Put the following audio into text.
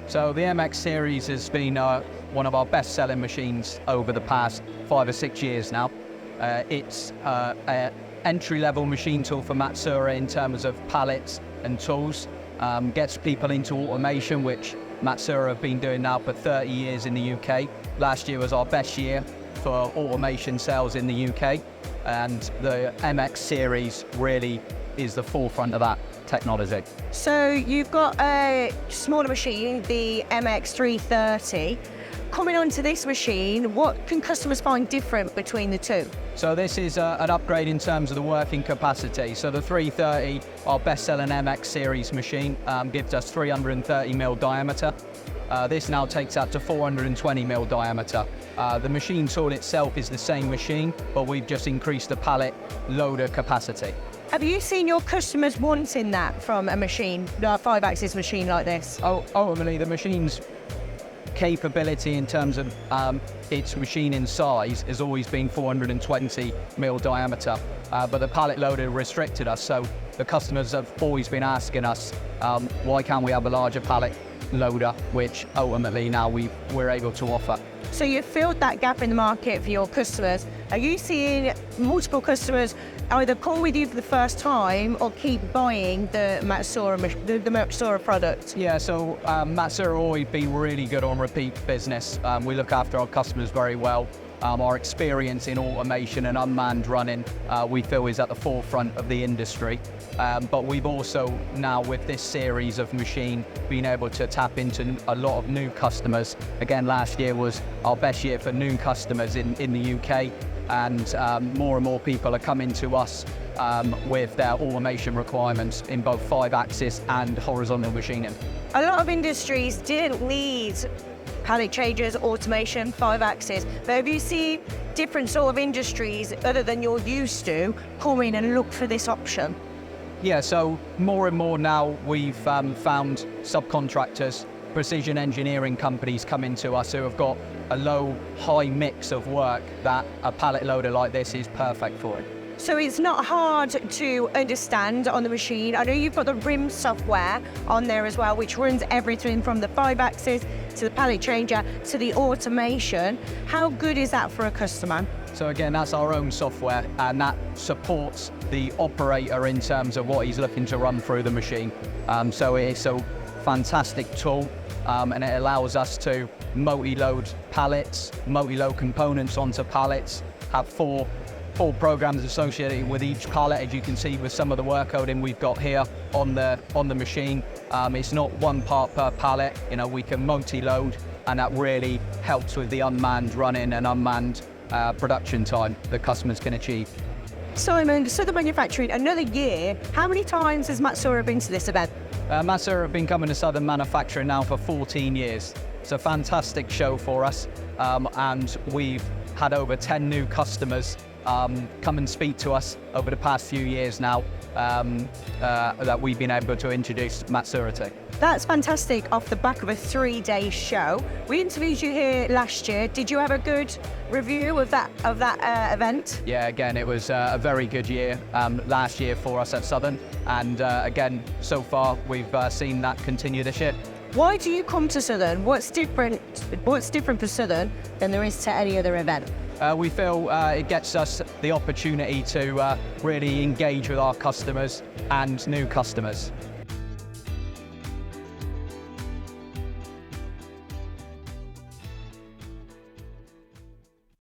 So the MX series has been one of our best-selling machines over the past 5 or 6 years now. It's an entry-level machine tool for Matsuura in terms of pallets and tools. Gets people into automation, which Matsuura have been doing now for 30 years in the UK. Last year was our best year for automation sales in the UK, and the MX series really is the forefront of that technology. So you've got a smaller machine, the MX330. Coming onto this machine, what can customers find different between the two? So this is an upgrade in terms of the working capacity. So the 330, our best-selling MX series machine, gives us 330mm diameter. This now takes up to 420mm diameter. The machine tool itself is the same machine, but we've just increased the pallet loader capacity. Have you seen your customers wanting that from a machine, a 5-axis machine like this? Ultimately, the machine's capability in terms of its machining size has always been 420mm diameter, but the pallet loader restricted us, so the customers have always been asking us, why can't we have a larger pallet loader, which ultimately now we're able to offer. So you've filled that gap in the market for your customers. Are you seeing multiple customers either come with you for the first time or keep buying the Matsuura product? Yeah, so Matsuura always been really good on repeat business. We look after our customers very well. Our experience in automation and unmanned running, we feel, is at the forefront of the industry. But we've also now, with this series of machine, been able to tap into a lot of new customers. Again, last year was our best year for new customers in the UK, and more people are coming to us with their automation requirements in both 5-axis and horizontal machining. A lot of industries didn't need pallet changes, automation, 5-axis, but have you seen different sort of industries other than you're used to come in and look for this option? Yeah, so more and more now we've found subcontractors, precision engineering companies coming to us who have got a low-high mix of work that a pallet loader like this is perfect for it. So it's not hard to understand on the machine. I know you've got the RIM software on there as well, which runs everything from the 5-axis to the pallet changer to the automation. How good is that for a customer? So again, that's our own software, and that supports the operator in terms of what he's looking to run through the machine. So it is a fantastic tool, and it allows us to multi-load pallets, multi-load components onto pallets, have four programs associated with each pallet, as you can see with some of the work coding we've got here on the machine. It's not one part per pallet, we can multi-load, and that really helps with the unmanned running and unmanned production time that customers can achieve. Simon, Southern Manufacturing, another year. How many times has Matsuura been to this event? Matsuura have been coming to Southern Manufacturing now for 14 years. It's a fantastic show for us, and we've had over 10 new customers come and speak to us over the past few years now, that we've been able to introduce Matsuura to. That's fantastic off the back of a 3-day show. We interviewed you here last year. Did you have a good review of that event? Yeah, again, it was a very good year last year for us at Southern, and again, so far we've seen that continue this year. Why do you come to Southern? What's different for Southern than there is to any other event? We feel it gets us the opportunity to really engage with our customers and new customers.